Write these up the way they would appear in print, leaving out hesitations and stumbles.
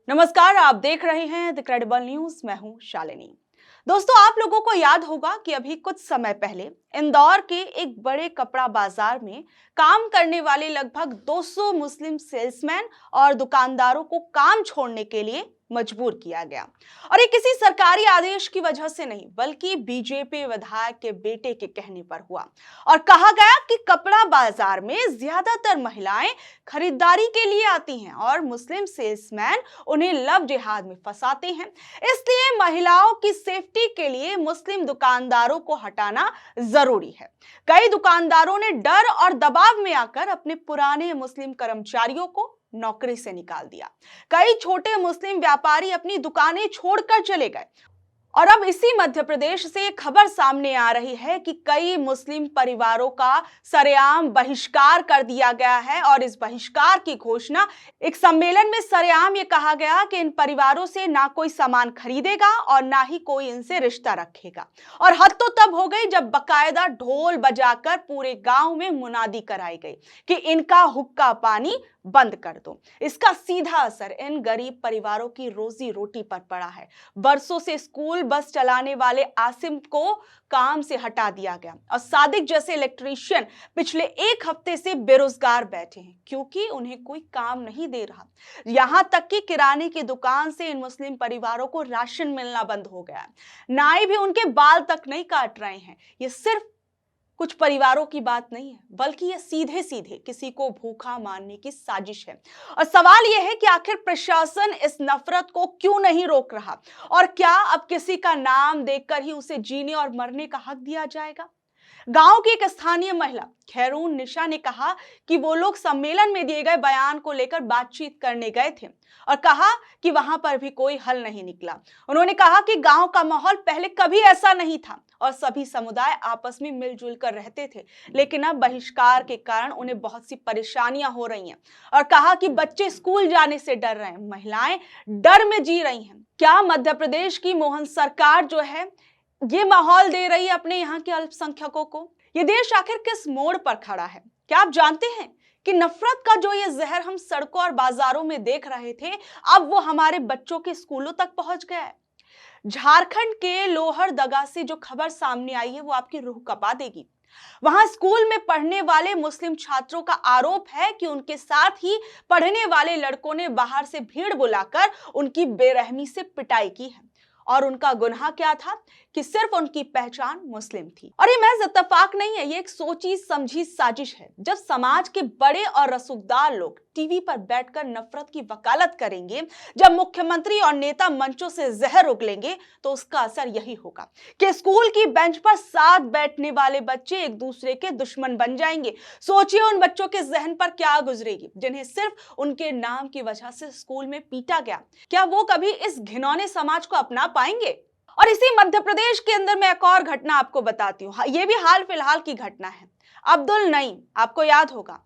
नमस्कार, आप देख रहे हैं द क्रेडिबल न्यूज। मैं हूं शालिनी। दोस्तों, आप लोगों को याद होगा कि अभी कुछ समय पहले इंदौर के एक बड़े कपड़ा बाजार में काम करने वाले लगभग 200 मुस्लिम सेल्समैन और दुकानदारों को काम छोड़ने के लिए मजबूर किया गया। और ये किसी सरकारी आदेश की वजह से नहीं, बल्कि बीजेपी विधायक के बेटे के कहने पर हुआ। और कहा गया कि कपड़ा बाजार में ज्यादातर महिलाएं खरीदारी के लिए आती हैं और मुस्लिम सेल्समैन उन्हें लव जिहाद में फंसाते हैं। इसलिए महिलाओं की सेफ्टी के लिए मुस्लिम दुकानदारों को हटाना जरूरी है। कई दुकानदारों ने डर और दबाव में आकर अपने पुराने मुस्लिम कर्मचारियों को नौकरी से निकाल दिया। कई छोटे मुस्लिम व्यापारी अपनी दुकानें छोड़कर चले गए। और अब इसी मध्य प्रदेश से खबर सामने आ रही है कि कई मुस्लिम परिवारों का सरेआम बहिष्कार कर दिया गया है। और इस बहिष्कार की घोषणा एक सम्मेलन में सरेआम ये कहा गया कि इन परिवारों से ना कोई सामान खरीदेगा और ना ही कोई इनसे रिश्ता रखेगा। और हद तो तब हो गई जब बकायदा ढोल बजाकर पूरे गांव में मुनादी कराई गई कि इनका हुक्का पानी बंद कर दो। इसका सीधा असर इन गरीब परिवारों की रोजी रोटी पर पड़ा है। बरसों से स्कूल बस चलाने वाले आसिम को काम से हटा दिया गया और सादिक जैसे इलेक्ट्रीशियन पिछले एक हफ्ते से बेरोजगार बैठे हैं क्योंकि उन्हें कोई काम नहीं दे रहा। यहां तक कि किराने की दुकान से इन मुस्लिम परिवारों को राशन मिलना बंद हो गया। नाई भी उनके बाल तक नहीं काट रहे हैं। ये सिर्फ कुछ परिवारों की बात नहीं है, बल्कि यह सीधे सीधे किसी को भूखा मारने की साजिश है। और सवाल यह है कि आखिर प्रशासन इस नफरत को क्यों नहीं रोक रहा? और क्या अब किसी का नाम देखकर ही उसे जीने और मरने का हक दिया जाएगा? गांव की एक स्थानीय महिला खैरून निशा ने कहा कि वो लोग सम्मेलन में दिए गए बयान को लेकर बातचीत करने गए थे और कहा कि वहां पर भी कोई हल नहीं निकला। उन्होंने कहा कि गांव का माहौल पहले कभी ऐसा नहीं था और सभी समुदाय आपस में मिलजुल कर रहते थे, लेकिन अब बहिष्कार के कारण उन्हें बहुत सी परेशानियां हो रही हैं। और कहा कि बच्चे स्कूल जाने से डर रहे हैं, महिलाएं डर में जी रही हैं। क्या मध्य प्रदेश की मोहन सरकार जो है ये माहौल दे रही है अपने यहाँ के अल्पसंख्यकों को? ये देश आखिर किस मोड़ पर खड़ा है? क्या आप जानते हैं कि नफरत का जो ये जहर हम सड़कों और बाजारों में देख रहे थे, अब वो हमारे बच्चों के स्कूलों तक पहुंच गया है। झारखंड के लोहरदगा से जो खबर सामने आई है वो आपकी रूह कपा देगी। वहां स्कूल में पढ़ने वाले मुस्लिम छात्रों का आरोप है कि उनके साथ ही पढ़ने वाले लड़कों ने बाहर से भीड़ बुलाकर उनकी बेरहमी से पिटाई की है। और उनका गुनाह क्या था कि सिर्फ उनकी पहचान मुस्लिम थी। और ये महज इत्तेफाक नहीं है, ये एक सोची समझी साजिश है। जब समाज के बड़े और रसूखदार लोग टीवी पर बैठकर नफरत की वकालत करेंगे, जब मुख्यमंत्री और नेता मंचों से जहर उगलेंगे, तो उसका असर यही होगा कि स्कूल की बेंच पर साथ बैठने वाले बच्चे एक दूसरे के दुश्मन बन जाएंगे। सोचिए उन बच्चों के जहन पर क्या गुजरेगी जिन्हें सिर्फ उनके नाम की वजह से स्कूल में पीटा गया। क्या वो कभी इस घिनौने समाज को अपना पाएंगे? और इसी मध्य प्रदेश के अंदर मैं एक और घटना आपको बताती हूँ। ये भी हाल फिलहाल की घटना है। अब्दुल नईम, आपको याद होगा,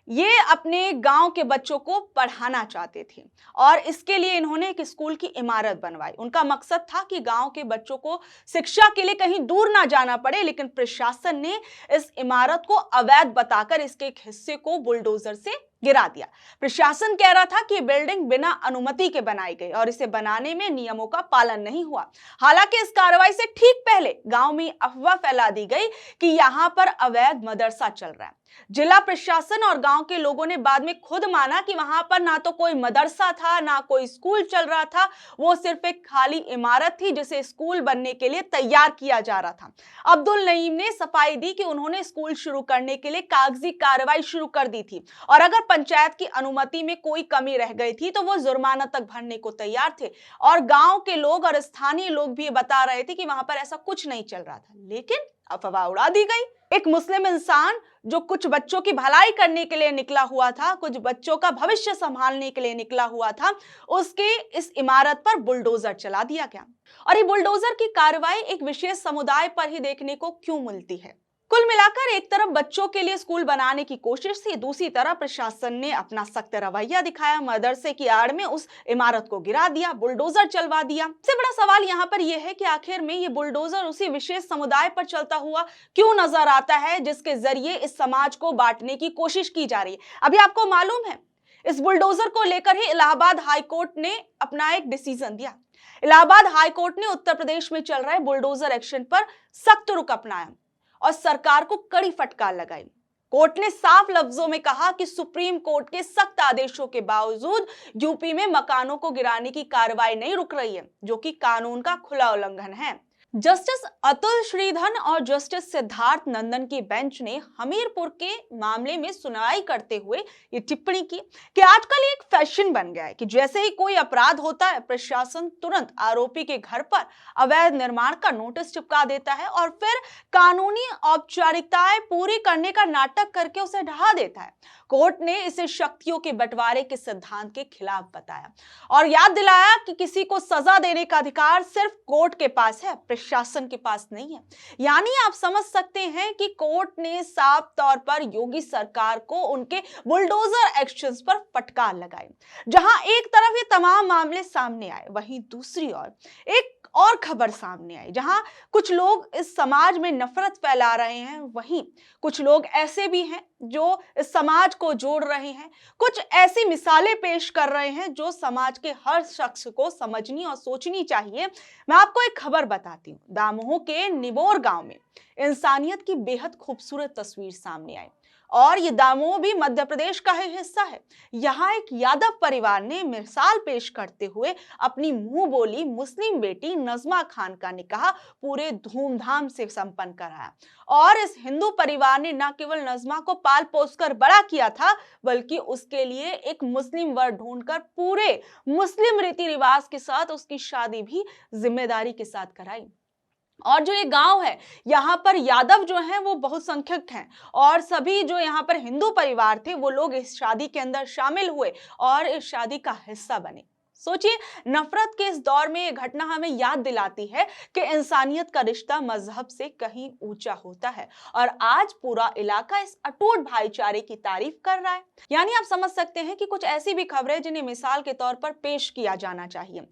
ये अपने गांव के बच्चों को पढ़ाना चाहते थे और इसके लिए इन्होंने एक स्कूल की इमारत बनवाई। उनका मकसद था कि गांव के बच्चों को शिक्षा के लिए कहीं दूर ना जाना पड़े, लेकिन प्रशासन ने इस इमारत को अवैध बताकर इसके एक हिस्से को बुलडोजर से गिरा दिया। प्रशासन कह रहा था कि बिल्डिंग बिना अनुमति के बनाई गई और इसे बनाने में नियमों का पालन नहीं हुआ। हालांकि इस कार्रवाई से ठीक पहले गांव में अफवाह फैला दी गई कि यहां पर अवैध मदरसा चल रहा है। जिला प्रशासन और गांव के लोगों ने बाद में खुद माना कि वहां पर ना तो कोई मदरसा था, ना कोई स्कूल चल रहा था। वो सिर्फ एक खाली इमारत थी जिसे स्कूल बनने के लिए तैयार किया जा रहा था। अब्दुल नईम ने सफाई दी कि उन्होंने स्कूल शुरू करने के लिए कागजी कार्रवाई शुरू कर दी थी और अगर पंचायत की अनुमति में कोई कमी रह गई थी तो वो जुर्माना तक भरने को तैयार थे। और गांव के लोग और स्थानीय लोग भी बता रहे थे कि वहां पर ऐसा कुछ नहीं चल रहा था, लेकिन अफवाह उड़ा दी गई। एक मुस्लिम इंसान जो कुछ बच्चों की भलाई करने के लिए निकला हुआ था, कुछ बच्चों का भविष्य संभालने के लिए निकला हुआ था, उसके इस इमारत पर बुलडोजर चला दिया गया। और ये बुलडोजर की कार्रवाई एक विशेष समुदाय पर ही देखने को क्यों मिलती है? कुल मिलाकर एक तरफ बच्चों के लिए स्कूल बनाने की कोशिश थी, दूसरी तरफ प्रशासन ने अपना सख्त रवैया दिखाया, मदरसे की आड़ में उस इमारत को गिरा दिया, बुलडोजर चलवा दिया। सबसे बड़ा सवाल यहाँ पर यह है कि आखिर में ये बुलडोजर उसी विशेष समुदाय पर चलता हुआ क्यों नजर आता है जिसके जरिए इस समाज को बांटने की कोशिश की जा रही है। अभी आपको मालूम है इस बुलडोजर को लेकर ही इलाहाबाद हाई कोर्ट ने अपना एक डिसीजन दिया। इलाहाबाद हाई कोर्ट ने उत्तर प्रदेश में चल रहे बुलडोजर एक्शन पर सख्त रुख अपनाया और सरकार को कड़ी फटकार लगाई। कोर्ट ने साफ लफ्जों में कहा कि सुप्रीम कोर्ट के सख्त आदेशों के बावजूद यूपी में मकानों को गिराने की कार्रवाई नहीं रुक रही है, जो कि कानून का खुला उल्लंघन है। जस्टिस अतुल श्रीधर और जस्टिस सिद्धार्थ नंदन की बेंच ने हमीरपुर के मामले में सुनवाई करते हुए ये टिप्पणी की कि आजकल एक फैशन बन गया है कि जैसे ही कोई अपराध होता है, प्रशासन तुरंत आरोपी के घर पर अवैध निर्माण का नोटिस चिपका देता है और फिर कानूनी औपचारिकताएं पूरी करने का नाटक करके उसे ढहा देता है। कोर्ट ने इसे शक्तियों के बंटवारे के सिद्धांत के खिलाफ बताया और याद दिलाया कि किसी को सजा देने का अधिकार सिर्फ कोर्ट के पास है, प्रशासन के पास नहीं है। यानी आप समझ सकते हैं कि कोर्ट ने साफ तौर पर योगी सरकार को उनके बुलडोजर एक्शंस पर फटकार लगाई। जहां एक तरफ ये तमाम मामले सामने आए, वहीं दूसरी ओर एक और खबर सामने आई जहां कुछ लोग इस समाज में नफरत फैला रहे हैं, वहीं कुछ लोग ऐसे भी हैं जो इस समाज को जोड़ रहे हैं, कुछ ऐसी मिसालें पेश कर रहे हैं जो समाज के हर शख्स को समझनी और सोचनी चाहिए। मैं आपको एक खबर बताती हूँ। दामोह के निबोर गांव में इंसानियत की बेहद खूबसूरत तस्वीर सामने आई और ये दामोह भी मध्य प्रदेश का ही हिस्सा है। यहाँ एक यादव परिवार ने मिसाल पेश करते हुए अपनी मुंह बोली मुस्लिम बेटी नजमा खान का निकाह पूरे धूमधाम से संपन्न कराया और इस हिंदू परिवार ने न केवल नजमा को पाल पोस कर बड़ा किया था, बल्कि उसके लिए एक मुस्लिम वर ढूंढकर पूरे मुस्लिम रीति रिवाज के साथ उसकी शादी भी जिम्मेदारी के साथ कराई। और जो ये गांव है, यहाँ पर यादव जो हैं वो बहुसंख्यक हैं और सभी जो यहाँ पर हिंदू परिवार थे वो लोग इस शादी के अंदर शामिल हुए और इस शादी का हिस्सा बने। सोचिए, नफरत के इस दौर में ये घटना हमें याद दिलाती है कि इंसानियत का रिश्ता मजहब से कहीं ऊंचा होता है और आज पूरा इलाका इस अटूट भाईचारे की तारीफ कर रहा है। यानी आप समझ सकते हैं कि कुछ ऐसी भी खबरें जिन्हें मिसाल के तौर पर पेश किया जाना चाहिए।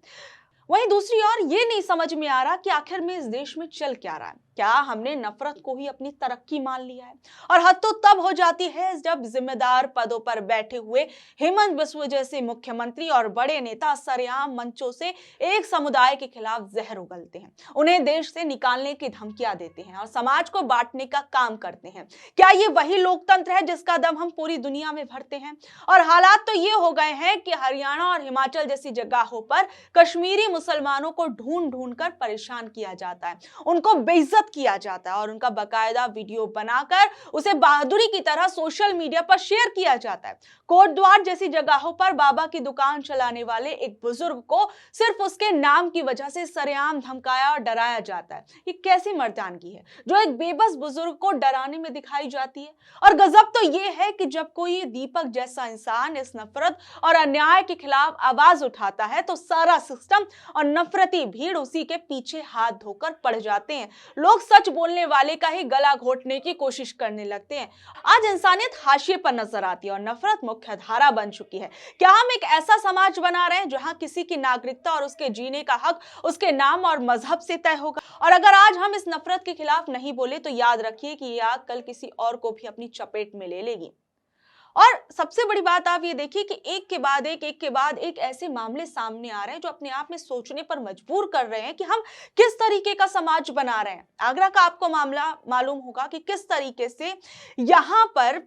वहीं दूसरी ओर ये नहीं समझ में आ रहा कि आखिर में इस देश में चल क्या रहा है। क्या हमने नफरत को ही अपनी तरक्की मान लिया है? और हद तो तब हो जाती है जब जिम्मेदार पदों पर बैठे हुए हेमंत बिस्वा जैसे मुख्यमंत्री और बड़े नेता सरेआम मंचों से एक समुदाय के खिलाफ जहर उगलते हैं, उन्हें देश से निकालने की धमकियां देते हैं और समाज को बांटने का काम करते हैं। क्या ये वही लोकतंत्र है जिसका दम हम पूरी दुनिया में भरते हैं? और हालात तो ये हो गए हैं कि हरियाणा और हिमाचल जैसी जगहों पर कश्मीरी मुसलमानों को ढूंढ ढूंढ कर परेशान किया जाता है, उनको बेइज्जत किया जाता है और उनका बकायदा वीडियो बनाकर उसे बहादुरी की तरह सोशल मीडिया पर शेयर किया जाता है। कोटद्वार जैसी जगहों पर बाबा की दुकान चलाने वाले एक बुजुर्ग को सिर्फ उसके नाम की वजह से सरेआम धमकाया और डराया जाता है। ये कैसी मर्दानगी है जो एक बेबस बुजुर्ग को डराने में दिखाई जाती है? और गजब तो ये है कि जब कोई दीपक जैसा इंसान इस नफरत और अन्याय के खिलाफ आवाज उठाता है तो सारा सिस्टम और नफरती भीड़ उसी के पीछे हाथ धोकर पड़ जाते हैं। लोग सच बोलने वाले का ही गला घोटने की कोशिश करने लगते हैं। आज इंसानियत हाशिए पर नजर आती है और नफरत मुख्य धारा बन चुकी है। क्या हम एक ऐसा समाज बना रहे हैं जहां किसी की नागरिकता और उसके जीने का हक उसके नाम और मजहब से तय होगा? और अगर आज हम इस नफरत के खिलाफ नहीं बोले तो याद रखिए कि यह आग कल किसी और को भी अपनी चपेट में ले लेगी। और सबसे बड़ी बात आप ये देखिए कि एक के बाद एक ऐसे मामले सामने आ रहे हैं जो अपने आप में सोचने पर मजबूर कर रहे हैं कि हम किस तरीके का समाज बना रहे हैं। आगरा का आपको मामला मालूम होगा कि किस तरीके से यहाँ पर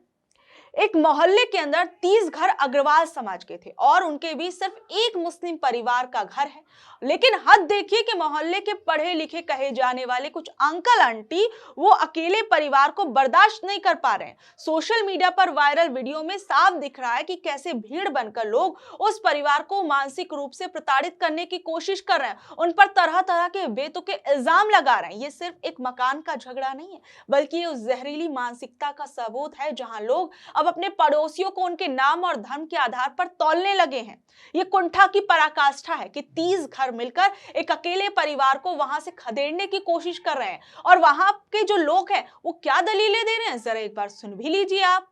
एक मोहल्ले के अंदर 30 घर अग्रवाल समाज के थे और उनके भी सिर्फ एक मुस्लिम परिवार का घर है। लेकिन हद देखिए कि मोहल्ले के पढ़े लिखे कहे जाने वाले कुछ अंकल आंटी वो अकेले परिवार को बर्दाश्त नहीं कर पा रहे हैं। सोशल मीडिया पर वायरल वीडियो में साफ दिख रहा है कि कैसे भीड़ बनकर लोग उस परिवार को मानसिक रूप से प्रताड़ित करने की कोशिश कर रहे हैं, उन पर तरह तरह के बेतुके इल्जाम लगा रहे हैं। ये सिर्फ एक मकान का झगड़ा नहीं है, बल्कि ये उस जहरीली मानसिकता का सबूत है जहां लोग अब अपने पड़ोसियों को उनके नाम और धर्म के आधार पर तौलने लगे हैं। ये कुंठा की पराकाष्ठा है कि 30 घर मिलकर एक अकेले परिवार को वहां से खदेड़ने की कोशिश कर रहे हैं और वहां के जो लोग हैं वो क्या दलीलें दे रहे हैं, जरा एक बार सुन भी लीजिए आप।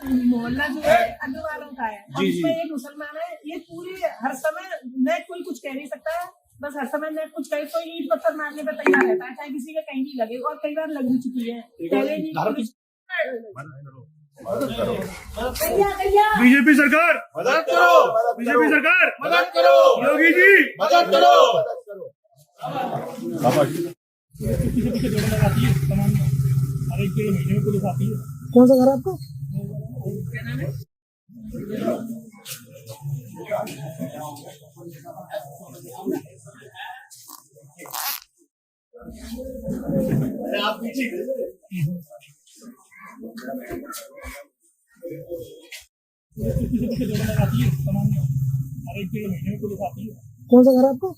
मोहल्ला जो है अग्रवालों का है और इसमें एक मुसलमान है। ये पूरी हर समय न कोई कुछ कह नहीं सकता है, बस हर समय न कुछ कहे तो ईंट पत्थर मारने पर तैयार रहता है, चाहे किसी का कहीं भी लगे और कई बार लग भी चुकी है। पहले भी बीजेपी सरकार मदद करो, बीजेपी सरकार मदद करो, योगी जी मदद करो। कौन सा घर है आपका? आप पीछे कौन सा घर है आपका?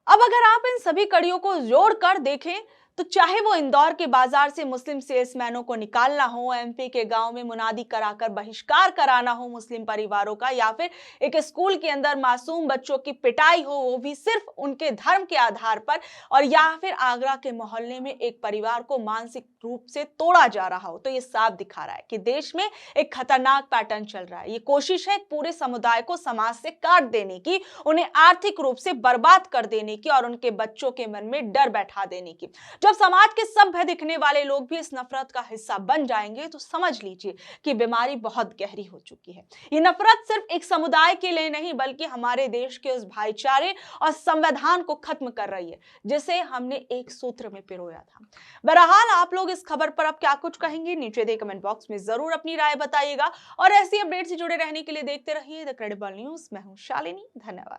अब अगर आप इन सभी कड़ियों को जोड़कर देखें तो चाहे वो इंदौर के बाजार से मुस्लिम सेल्समैनों को निकालना हो, एमपी के गांव में मुनादी कराकर बहिष्कार कराना हो मुस्लिम परिवारों का, या फिर एक स्कूल के अंदर मासूम बच्चों की पिटाई हो वो भी सिर्फ उनके धर्म के आधार पर, और या फिर आगरा के मोहल्ले में एक परिवार को मानसिक रूप से तोड़ा जा रहा हो, तो ये साफ दिखा रहा है कि देश में एक खतरनाक पैटर्न चल रहा है। ये कोशिश है पूरे समुदाय को समाज से काट देने की, उन्हें आर्थिक रूप से बर्बाद कर देने की और उनके बच्चों के मन में डर बैठा देने की। जब समाज के सभ्य दिखने वाले लोग भी इस नफरत का हिस्सा बन जाएंगे तो समझ लीजिए कि बीमारी बहुत गहरी हो चुकी है। ये नफरत सिर्फ एक समुदाय के लिए नहीं बल्कि हमारे देश के उस भाईचारे और संविधान को खत्म कर रही है जिसे हमने एक सूत्र में पिरोया था। बहरहाल आप लोग इस खबर पर अब क्या कुछ कहेंगे, नीचे दे कमेंट बॉक्स में जरूर अपनी राय बताइएगा और ऐसी अपडेट से जुड़े रहने के लिए देखते रहिए द क्रेडिबल न्यूज। मैं हूं शालिनी, धन्यवाद।